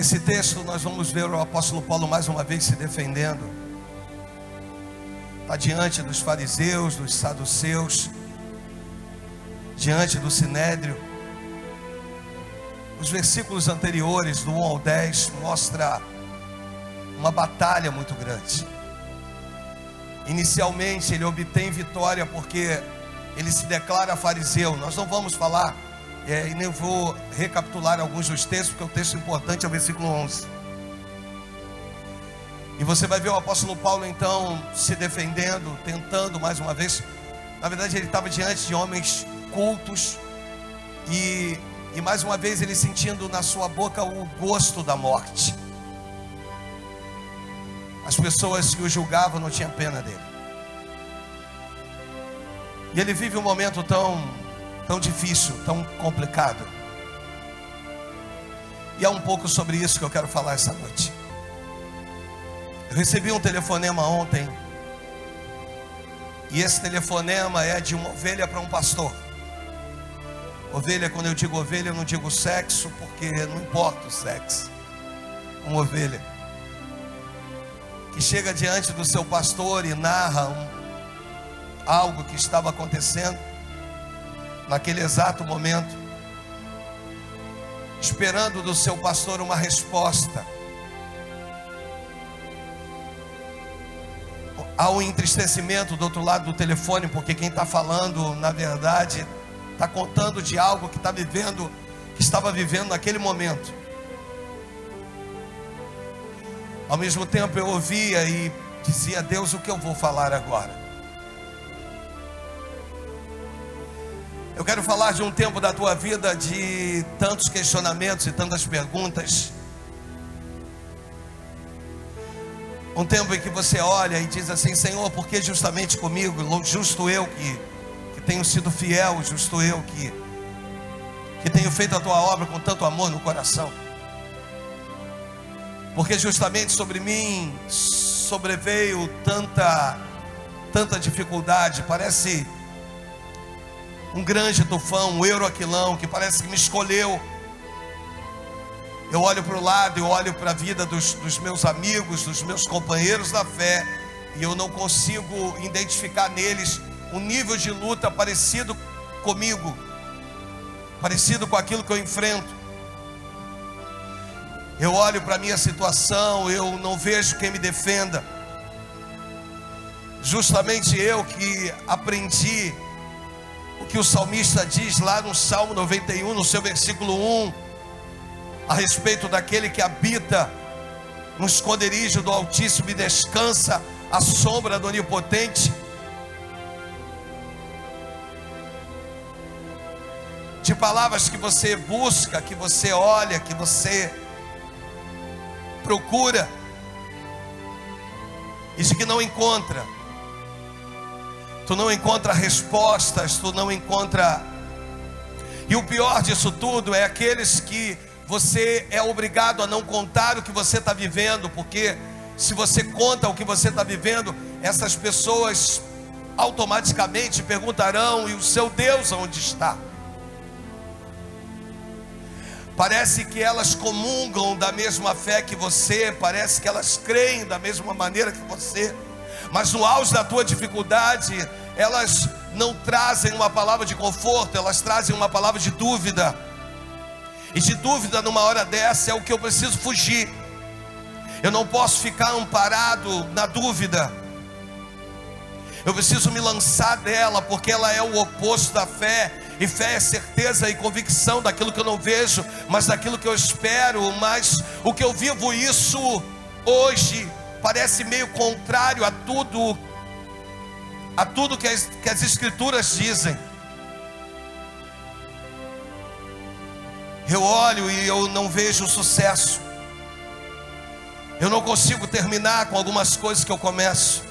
Esse texto nós vamos ver o apóstolo Paulo mais uma vez se defendendo. Está diante dos fariseus, dos saduceus, diante do sinédrio. Os versículos anteriores, do 1 ao 10, mostra uma batalha muito grande. Inicialmente ele obtém vitória porque ele se declara fariseu. Nós não vamos falar e nem vou recapitular alguns dos textos, porque o texto importante é o versículo 11. E você vai ver o apóstolo Paulo então se defendendo, tentando mais uma vez. Na verdade ele estava diante de homens cultos e mais uma vez ele sentindo na sua boca o gosto da morte. As pessoas que o julgavam não tinham pena dele. E ele vive um momento tão difícil, tão complicado. E é um pouco sobre isso que eu quero falar essa noite. Eu recebi um telefonema ontem. E esse telefonema é de uma ovelha para um pastor. Ovelha, quando eu digo ovelha, eu não digo sexo, porque não importa o sexo. Uma ovelha que chega diante do seu pastor e narra algo que estava acontecendo naquele exato momento, esperando do seu pastor uma resposta. Há um entristecimento do outro lado do telefone, porque quem está falando, na verdade, está contando de algo que estava vivendo naquele momento. Ao mesmo tempo eu ouvia e dizia: Deus, o que eu vou falar agora? Eu quero falar de um tempo da tua vida de tantos questionamentos e tantas perguntas. Um tempo em que você olha e diz assim: Senhor, por que justamente comigo? Justo eu que tenho sido fiel, justo eu que tenho feito a tua obra com tanto amor no coração. Porque justamente sobre mim sobreveio tanta dificuldade. Parece um grande tufão, um euroquilão que parece que me escolheu. Eu olho para o lado, eu olho para a vida dos meus amigos, dos meus companheiros da fé, e eu não consigo identificar neles um nível de luta parecido comigo, parecido com aquilo que eu enfrento. Eu olho para a minha situação, eu não vejo quem me defenda. Justamente eu que aprendi o que o salmista diz lá no Salmo 91, no seu versículo 1, a respeito daquele que habita no esconderijo do Altíssimo e descansa à sombra do Onipotente. De palavras que você busca, que você olha, que você procura e de que não encontra. Tu não encontra respostas, tu não encontra. E o pior disso tudo é aqueles que você é obrigado a não contar o que você está vivendo, porque se você conta o que você está vivendo, essas pessoas automaticamente perguntarão: e o seu Deus onde está? Parece que elas comungam da mesma fé que você, parece que elas creem da mesma maneira que você, mas no auge da tua dificuldade, elas não trazem uma palavra de conforto, elas trazem uma palavra de dúvida. E de dúvida numa hora dessa é o que eu preciso fugir. Eu não posso ficar amparado na dúvida. Eu preciso me lançar dela, porque ela é o oposto da fé. E fé é certeza e convicção daquilo que eu não vejo, mas daquilo que eu espero. Mas o que eu vivo isso hoje parece meio contrário a tudo que as Escrituras dizem. Eu olho e eu não vejo sucesso. Eu não consigo terminar com algumas coisas que eu começo.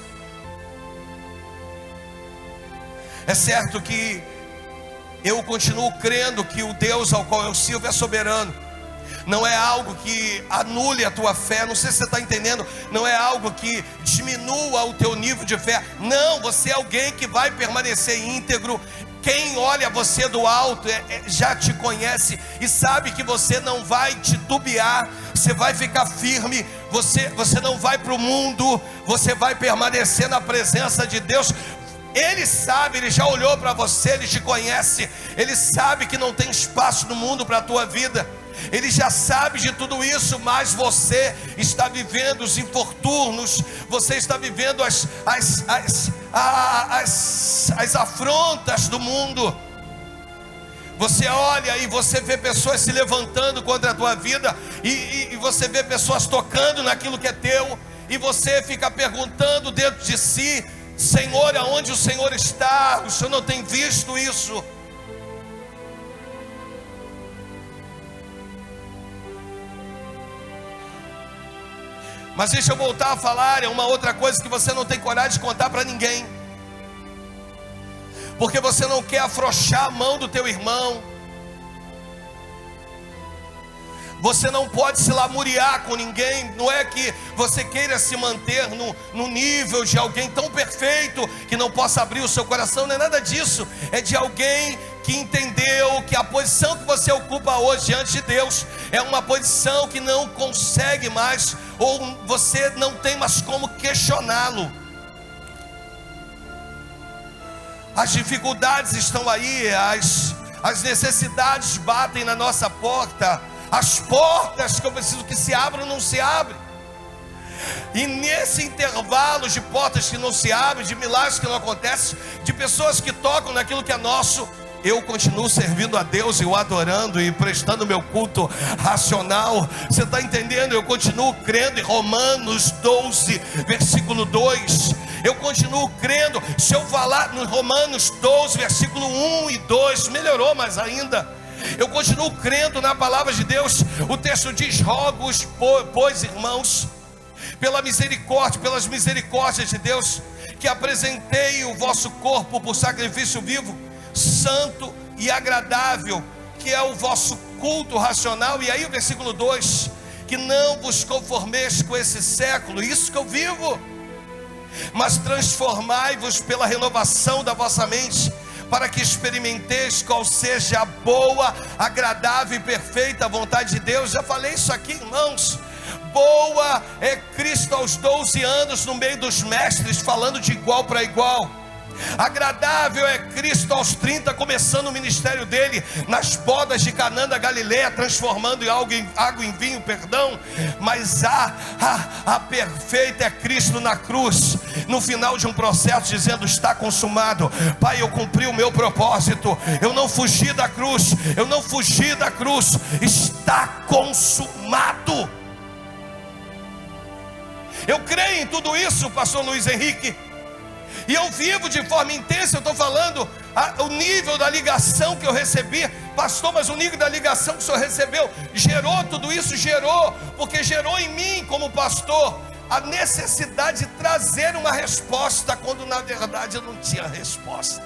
É certo que eu continuo crendo que o Deus ao qual eu sirvo é soberano. Não é algo que anule a tua fé. Não sei se você está entendendo. Não é algo que diminua o teu nível de fé. Não, você é alguém que vai permanecer íntegro. Quem olha você do alto já te conhece e sabe que você não vai titubear, você vai ficar firme, você não vai para o mundo, você vai permanecer na presença de Deus. Ele sabe, ele já olhou para você, ele te conhece, ele sabe que não tem espaço no mundo para a tua vida. Ele já sabe de tudo isso, mas você está vivendo os infortúnios, você está vivendo as afrontas do mundo. Você olha e você vê pessoas se levantando contra a tua vida, e você vê pessoas tocando naquilo que é teu, e você fica perguntando dentro de si: Senhor, aonde o Senhor está? O Senhor não tem visto isso? Mas deixa eu voltar a falar, é uma outra coisa que você não tem coragem de contar para ninguém, porque você não quer afrouxar a mão do teu irmão. Você não pode se lamuriar com ninguém. Não é que você queira se manter no nível de alguém tão perfeito que não possa abrir o seu coração. Não é nada disso. É de alguém que entendeu que a posição que você ocupa hoje diante de Deus é uma posição que não consegue mais, ou você não tem mais como questioná-lo. As dificuldades estão aí, as necessidades batem na nossa porta. As portas que eu preciso que se abram, não se abrem. E nesse intervalo de portas que não se abrem, de milagres que não acontecem, de pessoas que tocam naquilo que é nosso, eu continuo servindo a Deus e o adorando e prestando meu culto racional. Você está entendendo? Eu continuo crendo em Romanos 12, versículo 2. Eu continuo crendo. Se eu falar no Romanos 12, versículo 1 e 2, melhorou mais ainda. Eu continuo crendo na palavra de Deus. O texto diz: rogo-os, pois, irmãos, pelas misericórdias de Deus, que apresentei o vosso corpo por sacrifício vivo, santo e agradável, que é o vosso culto racional. E aí o versículo 2: que não vos conformeis com esse século, isso que eu vivo, mas transformai-vos pela renovação da vossa mente, para que experimenteis qual seja a boa, agradável e perfeita vontade de Deus. Já falei isso aqui, irmãos. Boa é Cristo aos 12 anos no meio dos mestres, falando de igual para igual. Agradável é Cristo aos 30, começando o ministério dele nas bodas de Canaã da Galileia, transformando água em vinho, perdão. Mas a perfeita é Cristo na cruz, no final de um processo, dizendo: está consumado. Pai, eu cumpri o meu propósito, eu não fugi da cruz, está consumado. Eu creio em tudo isso, pastor Luiz Henrique, e eu vivo de forma intensa. Eu estou falando o nível da ligação que eu recebi. Pastor, mas o nível da ligação que o senhor recebeu gerou tudo isso? Gerou, porque gerou em mim como pastor a necessidade de trazer uma resposta, quando na verdade eu não tinha resposta.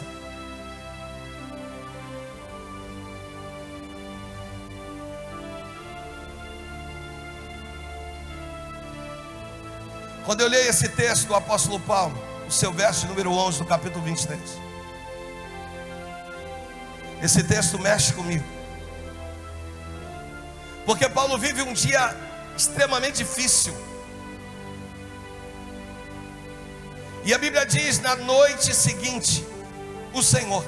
Quando eu leio esse texto do apóstolo Paulo, o seu verso número 11 do capítulo 23, esse texto mexe comigo, porque Paulo vive um dia extremamente difícil, e a Bíblia diz: na noite seguinte, o Senhor.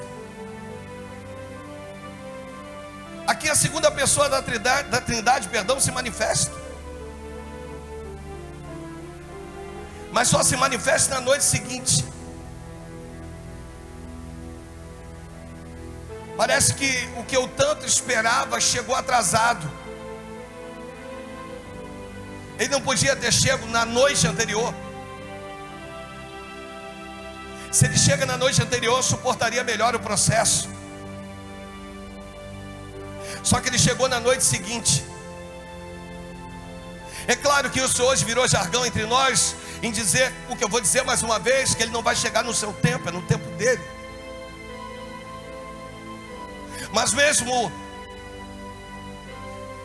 Aqui a segunda pessoa da Trindade, se manifesta, mas só se manifesta na noite seguinte. Parece que o que eu tanto esperava chegou atrasado. Ele não podia ter chego na noite anterior. Se ele chega na noite anterior, suportaria melhor o processo. Só que ele chegou na noite seguinte. É claro que isso hoje virou jargão entre nós, em dizer o que eu vou dizer mais uma vez, que ele não vai chegar no seu tempo, é no tempo dele. Mas mesmo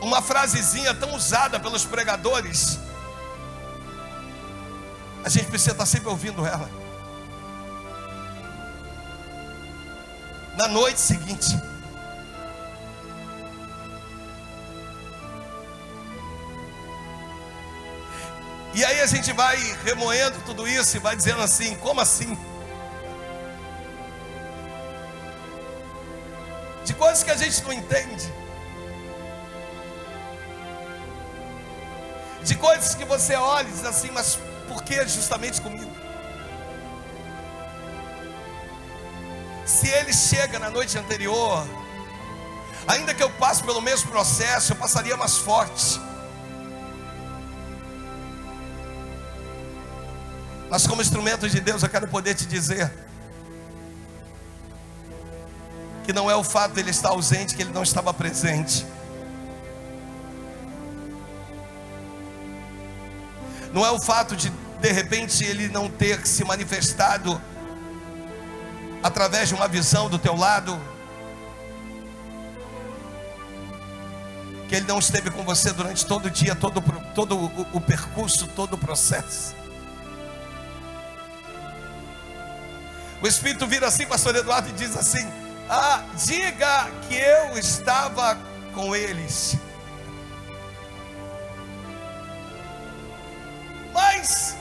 uma frasezinha tão usada pelos pregadores, a gente precisa estar sempre ouvindo ela. na noite seguinte. E aí a gente vai remoendo tudo isso e vai dizendo assim: como assim? De coisas que a gente não entende, de coisas que você olha e diz assim: mas por que justamente comigo? Se ele chega na noite anterior, ainda que eu passe pelo mesmo processo, eu passaria mais forte. Mas como instrumento de Deus, eu quero poder te dizer que não é o fato de ele estar ausente, que ele não estava presente. Não é o fato de repente ele não ter se manifestado através de uma visão do teu lado, que ele não esteve com você durante todo o dia, todo o percurso, todo o processo. O Espírito vira assim, pastor Eduardo, e diz assim: diga que eu estava com eles. Mas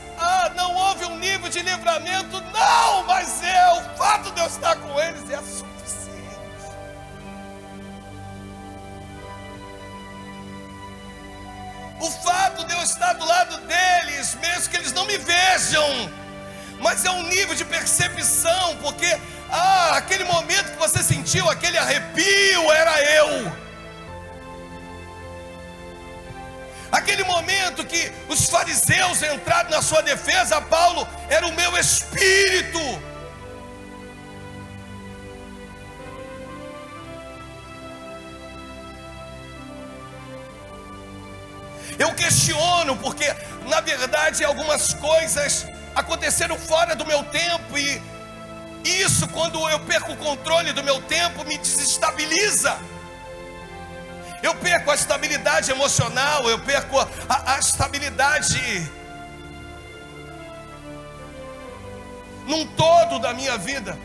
não houve um nível de livramento. Não, mas o fato de eu estar com eles é suficiente. O fato de eu estar do lado deles, mesmo que eles não me vejam, mas é um nível de percepção, porque aquele momento que você sentiu, aquele arrepio, era eu. Aquele momento que os fariseus entraram na sua defesa, Paulo, era o meu espírito. Eu questiono, porque na verdade algumas coisas aconteceram fora do meu tempo, e isso, quando eu perco o controle do meu tempo, me desestabiliza. Eu perco a estabilidade emocional, eu perco a estabilidade num todo da minha vida,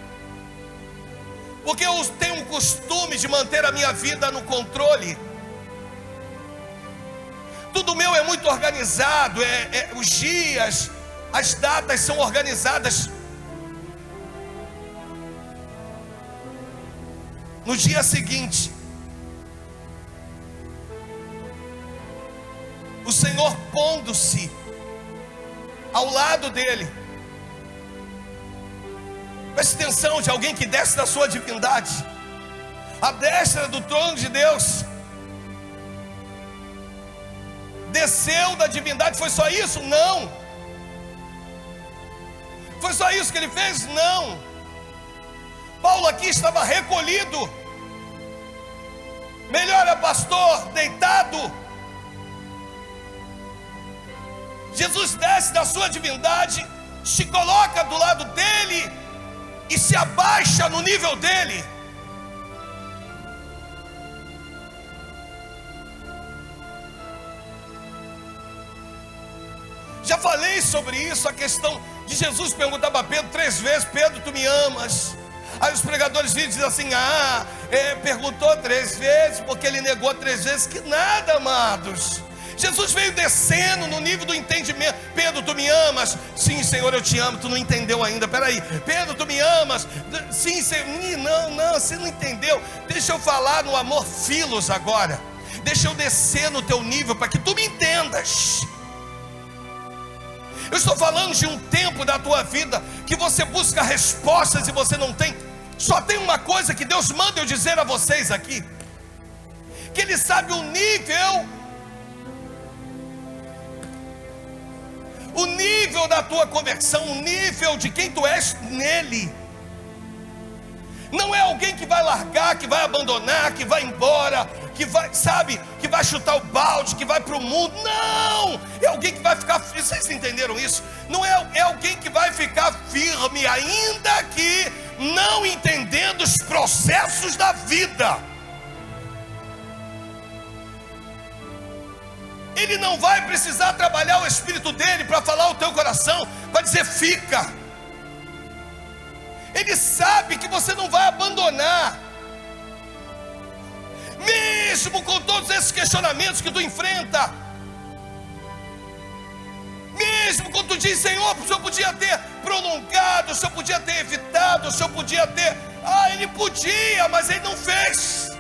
porque eu tenho o costume de manter a minha vida no controle. Tudo meu é muito organizado, os dias, as datas são organizadas. No dia seguinte, o Senhor pondo-se ao lado dele, preste atenção, de alguém que desce da sua divindade, a destra do trono de Deus, desceu da divindade. Foi só isso? Não. Foi só isso que ele fez? Não. Paulo aqui estava recolhido. Melhor é pastor deitado. Jesus desce da sua divindade, se coloca do lado dele e se abaixa no nível dele. Já falei sobre isso, a questão de Jesus perguntar para Pedro 3 vezes: Pedro, tu me amas? Aí os pregadores viram e dizem assim: perguntou 3 vezes, porque ele negou 3 vezes. Que nada, amados. Jesus veio descendo no nível do entendimento. Pedro, tu me amas? Sim, Senhor, eu te amo. Tu não entendeu ainda, peraí. Pedro, tu me amas? Sim, Senhor. Não, você não entendeu. Deixa eu falar no amor filos agora. Deixa eu descer no teu nível para que tu me entendas. Eu estou falando de um tempo da tua vida que você busca respostas e você não tem. Só tem uma coisa que Deus manda eu dizer a vocês aqui: que Ele sabe o nível da tua conversão, o nível de quem tu és nele. Não é alguém que vai largar, que vai abandonar, que vai embora, que vai, que vai chutar o balde, que vai para o mundo. Não, é alguém que vai ficar firme. Vocês entenderam isso? Não é alguém que vai ficar firme, ainda que não entendendo os processos da vida. Ele não vai precisar trabalhar o espírito dele para falar o teu coração, vai dizer fica. Ele sabe que você não vai abandonar, mesmo com todos esses questionamentos que tu enfrenta. Mesmo quando tu diz: Senhor, o Senhor podia ter prolongado, o Senhor podia ter evitado, o Senhor podia ter... Ele podia, mas Ele não fez.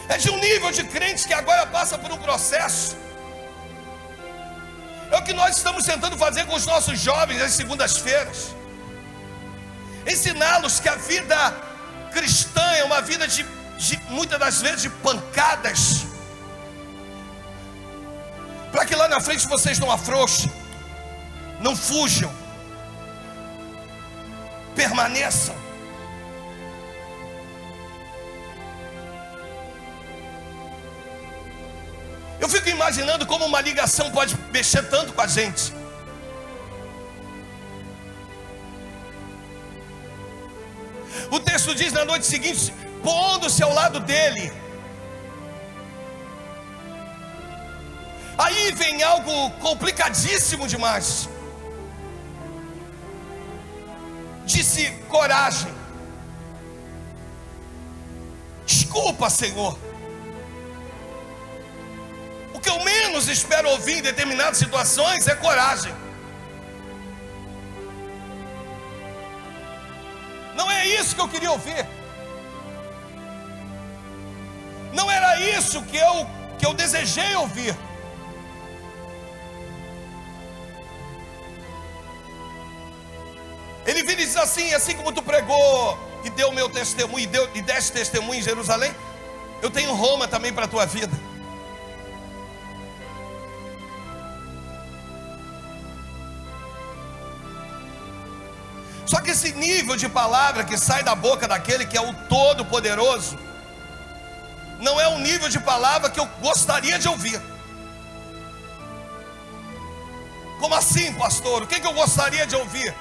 É de um nível de crentes que agora passa por um processo. É o que nós estamos tentando fazer com os nossos jovens nas segundas-feiras. Ensiná-los que a vida cristã é uma vida de muitas das vezes de pancadas, para que lá na frente vocês não afrouxem, não fujam, permaneçam. Eu fico imaginando como uma ligação pode mexer tanto com a gente. O texto diz: na noite seguinte, pondo-se ao lado dele. Aí vem algo complicadíssimo demais. Disse: coragem. Desculpa, Senhor. O que eu menos espero ouvir em determinadas situações é coragem. Não é isso que eu queria ouvir. Não era isso que eu desejei ouvir. Ele vira e diz assim: assim como tu pregou e deu meu testemunho, e deste testemunho em Jerusalém, eu tenho Roma também para a tua vida. Só que esse nível de palavra que sai da boca daquele que é o Todo-Poderoso não é um nível de palavra que eu gostaria de ouvir. Como assim, pastor? O que eu gostaria de ouvir?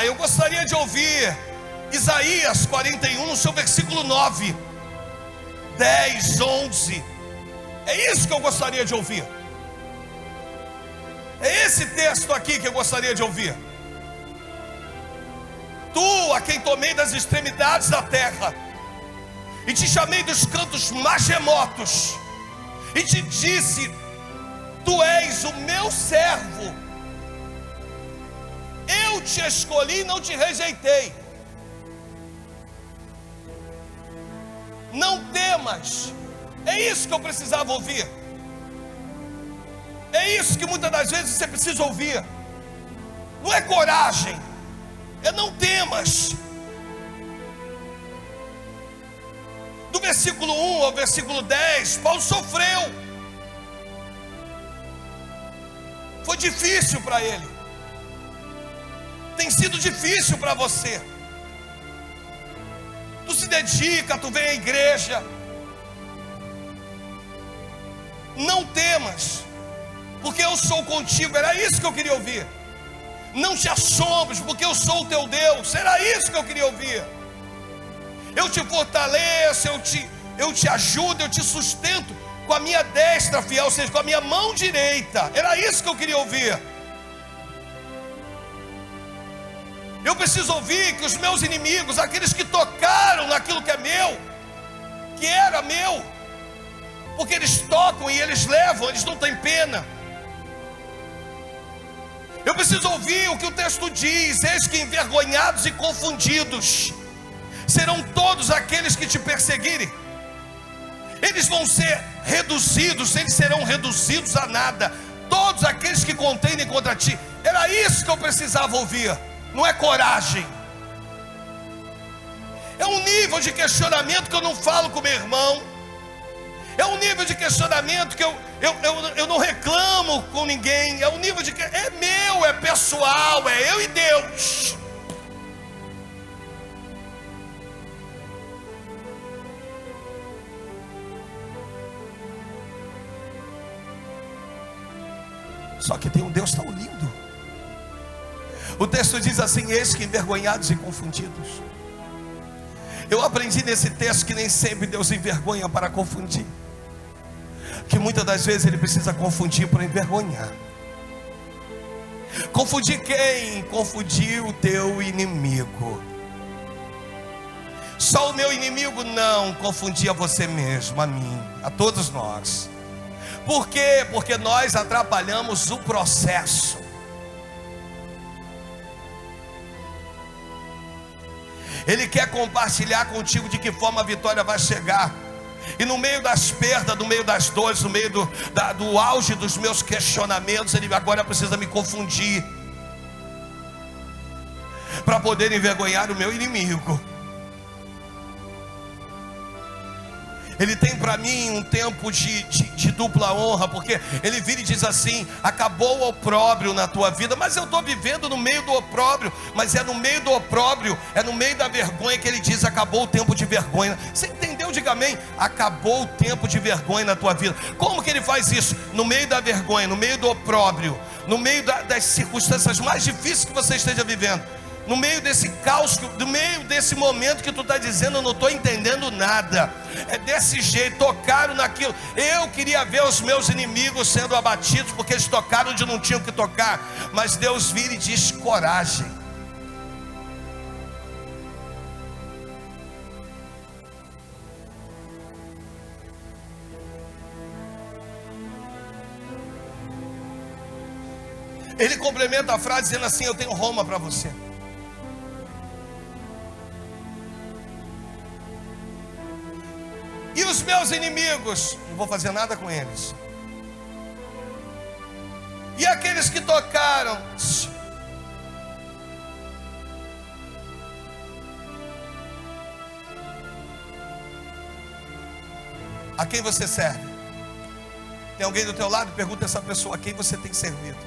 Eu gostaria de ouvir Isaías 41, no seu versículo 9, 10, 11. É isso que eu gostaria de ouvir. É esse texto aqui que eu gostaria de ouvir. Tu, a quem tomei das extremidades da terra, e te chamei dos cantos mais remotos, e te disse: tu és o meu servo, eu te escolhi e não te rejeitei. Não temas. É isso que eu precisava ouvir. É isso que muitas das vezes você precisa ouvir. Não é coragem, é não temas. Do versículo 1 ao versículo 10, Paulo sofreu. Foi difícil para ele. Tem sido difícil para você. Tu se dedica, tu vem à igreja. Não temas, porque eu sou contigo. Era isso que eu queria ouvir. Não te assombres, porque eu sou o teu Deus. Era isso que eu queria ouvir. Eu te fortaleço, eu te ajudo, eu te sustento com a minha destra fiel, ou seja, com a minha mão direita. Era isso que eu queria ouvir. Eu preciso ouvir que os meus inimigos, aqueles que tocaram naquilo que é meu, que era meu, porque eles tocam e eles levam, eles não têm pena. Eu preciso ouvir o que o texto diz: eis que envergonhados e confundidos serão todos aqueles que te perseguirem. Eles vão ser reduzidos, eles serão reduzidos a nada. Todos aqueles que contendem contra ti. Era isso que eu precisava ouvir. Não é coragem. É um nível de questionamento que eu não falo com meu irmão. É um nível de questionamento que eu não reclamo com ninguém. É um nível de que é meu, é pessoal, é eu e Deus. Só que tem um Deus tão lindo. O texto diz assim: eis que envergonhados e confundidos. Eu aprendi nesse texto que nem sempre Deus envergonha para confundir. que muitas das vezes ele precisa confundir para envergonhar. Confundir quem? Confundir o teu inimigo. Só o meu inimigo? Não, confundir a você mesmo, a mim, a todos nós. Por quê? Porque nós atrapalhamos o processo. Ele quer compartilhar contigo de que forma a vitória vai chegar. E no meio das perdas, no meio das dores, no meio do auge dos meus questionamentos, ele agora precisa me confundir para poder envergonhar o meu inimigo. Ele tem para mim um tempo de dupla honra, porque ele vira e diz assim: acabou o opróbrio na tua vida. Mas eu estou vivendo no meio do opróbrio. Mas é no meio do opróbrio, é no meio da vergonha que ele diz: acabou o tempo de vergonha. Você entendeu? Diga amém. Acabou o tempo de vergonha na tua vida. Como que ele faz isso? No meio da vergonha, no meio do opróbrio, no meio das circunstâncias mais difíceis que você esteja vivendo, no meio desse caos, no meio desse momento que tu está dizendo: eu não estou entendendo nada. É desse jeito, tocaram naquilo. Eu queria ver os meus inimigos sendo abatidos, porque eles tocaram onde não tinham que tocar. Mas Deus vira e diz: coragem. Ele complementa a frase dizendo assim: eu tenho Roma para você. E os meus inimigos, não vou fazer nada com eles. E aqueles que tocaram, a quem você serve? Tem alguém do teu lado? Pergunta a essa pessoa: a quem você tem servido?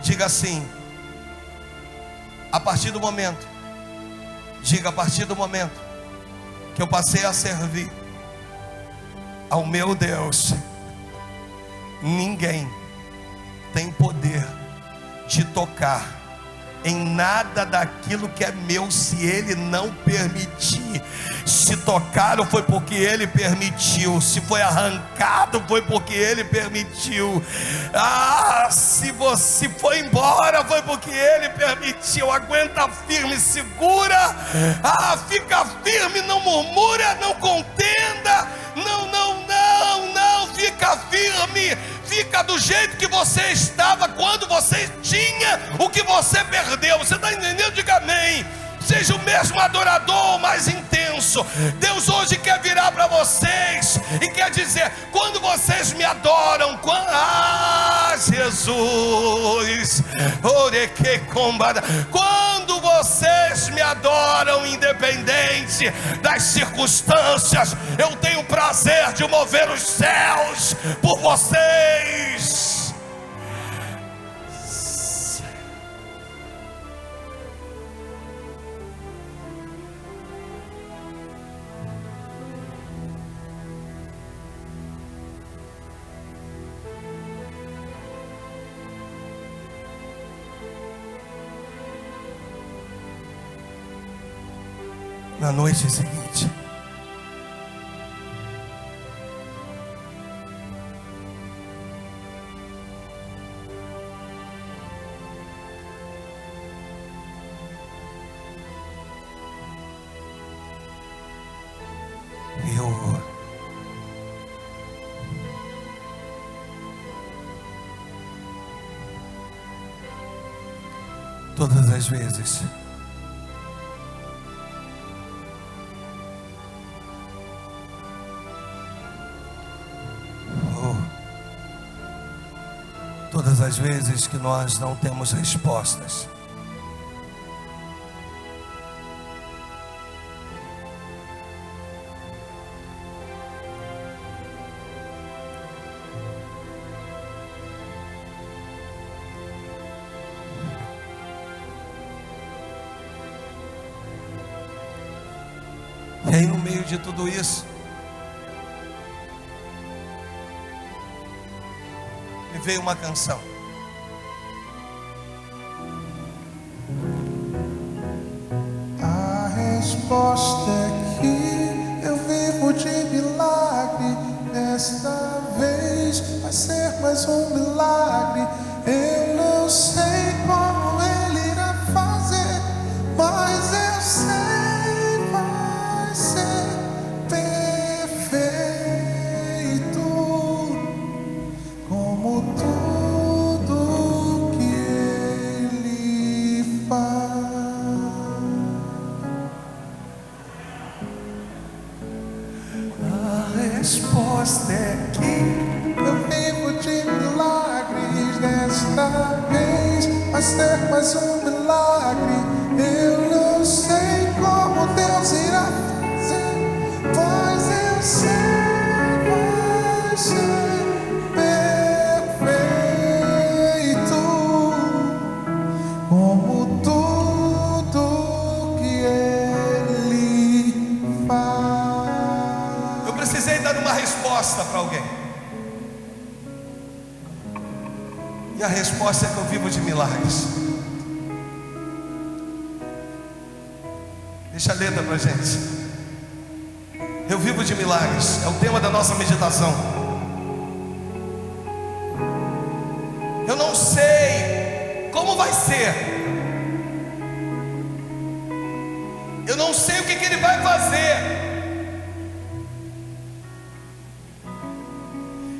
Diga assim: a partir do momento, diga, a partir do momento que eu passei a servir ao meu Deus, ninguém tem poder de tocar em nada daquilo que é meu, se Ele não permitir. Se tocaram foi porque Ele permitiu. Se foi arrancado foi porque Ele permitiu. Se você foi embora foi porque Ele permitiu. Aguenta firme, segura. Fica firme, não murmura, não contenda. Não, fica firme. Fica do jeito que você estava quando você tinha o que você perdeu. Você está entendendo? Diga amém. Seja o mesmo adorador, mais intenso. Deus hoje quer virar para vocês e quer dizer: quando vocês me adoram, Jesus, quando vocês me adoram, independente das circunstâncias, eu tenho prazer de mover os céus por vocês. Na noite seguinte, todas as vezes todas as vezes que nós não temos respostas, e aí no meio de tudo isso, me veio uma canção. A resposta é que eu vivo de milagres. Desta vez vai ser mais um milagre. Eu não sei como Ele irá fazer, mas eu sei vai ser perfeito, como tudo que Ele faz. A resposta é que eu vivo de milagres. Desta vez vai ser mais um milagre. Eu não sei como Deus irá fazer, mas eu sei vai ser perfeito, como tudo que Ele faz. eu precisei dar uma resposta para alguém. E a resposta é que eu vivo de milagres. Deixa a letra pra gente. Eu vivo de milagres. É o tema da nossa meditação. Eu não sei como vai ser. Eu não sei o que Ele vai fazer.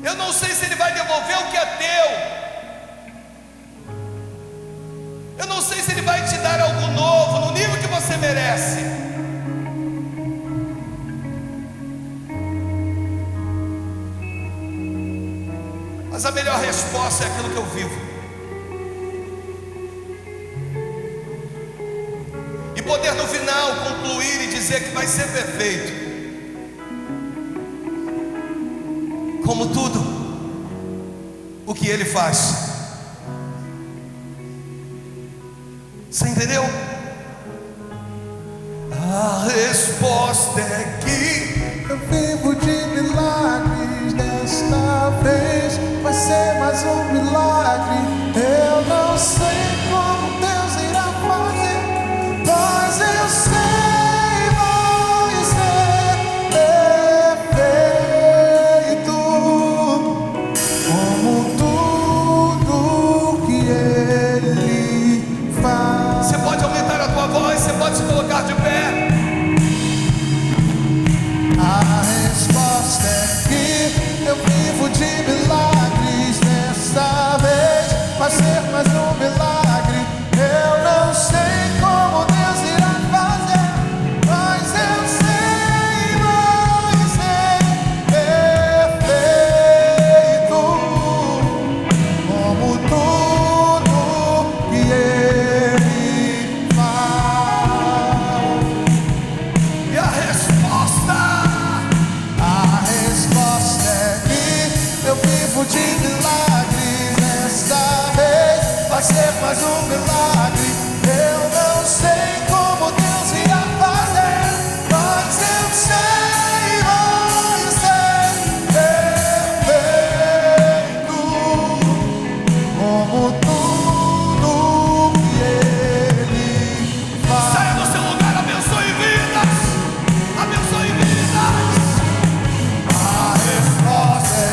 Eu não sei se Ele vai devolver o que é teu. Eu não sei se Ele vai te dar algo novo, no nível que você merece. Mas a melhor resposta é aquilo que eu vivo. E poder no final concluir e dizer que vai ser perfeito. Como tudo o que Ele faz. Você entendeu? A resposta é que eu vivo de milagres. Desta vez vai ser mais um milagre. Eu não sei como Deus irá fazer, mas eu sei vai ser perfeito, como tudo que Ele faz. você pode aumentar a tua voz, você pode se colocar de pé. A resposta é que eu vivo de milagres. Desta vez vai ser mais um milagre. Eu não sei como Deus irá fazer, mas eu sei vai ser perfeito, como tudo que Ele faz. E a resposta é que eu vivo de milagres. Desta vez vai ser mais um milagre. Eu não sei como Deus irá fazer, mas eu sei vai ser perfeito, como tudo que Ele faz. saia do seu lugar, abençoe vidas. Abençoe vidas. A resposta é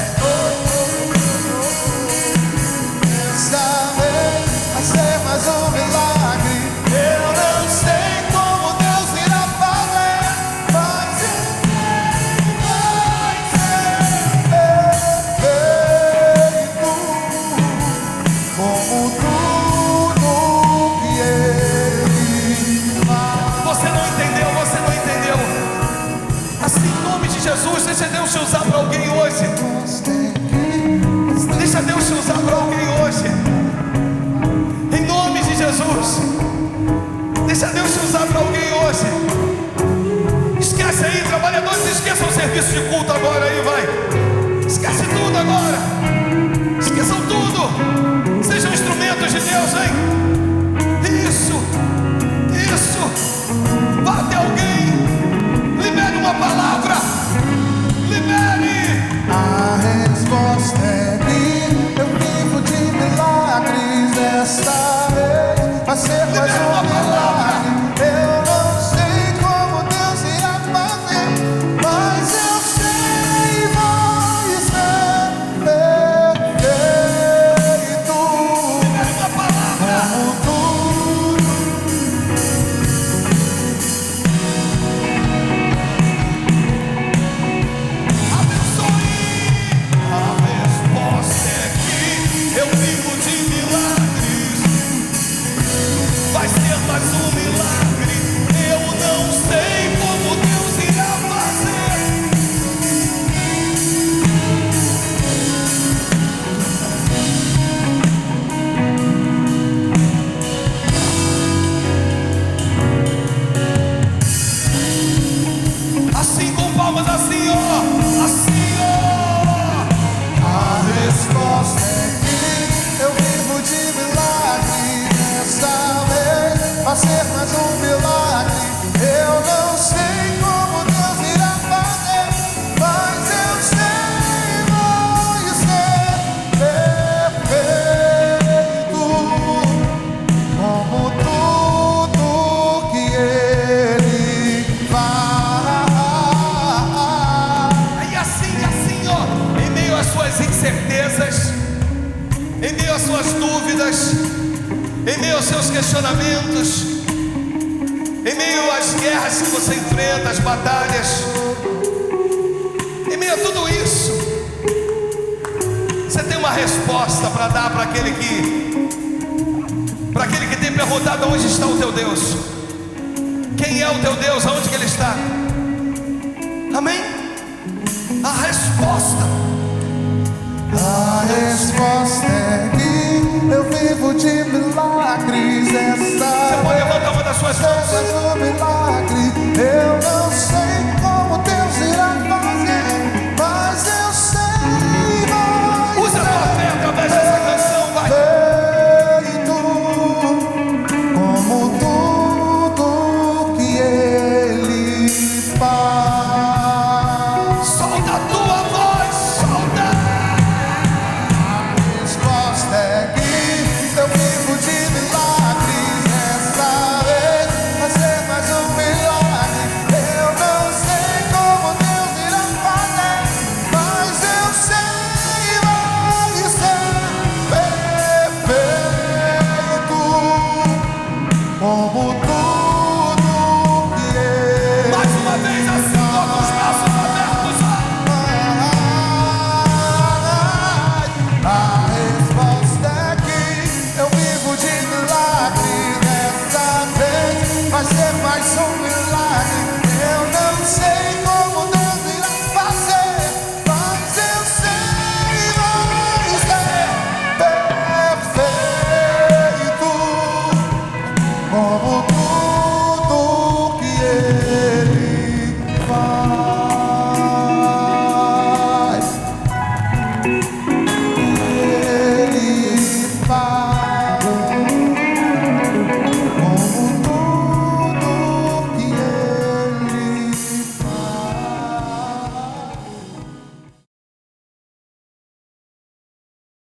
ser mais um milagre. Eu não sei como Deus irá fazer, mas eu sei, vai ser perfeito, como tudo que Ele faz. E assim, ó, em meio às suas incertezas, em meio às suas dúvidas, em meio aos seus questionamentos, em meio às guerras que você enfrenta, às batalhas, em meio a tudo isso, você tem uma resposta para dar para aquele que tem perguntado: onde está o teu Deus? Quem é o teu Deus? Aonde que Ele está? Amém? A resposta.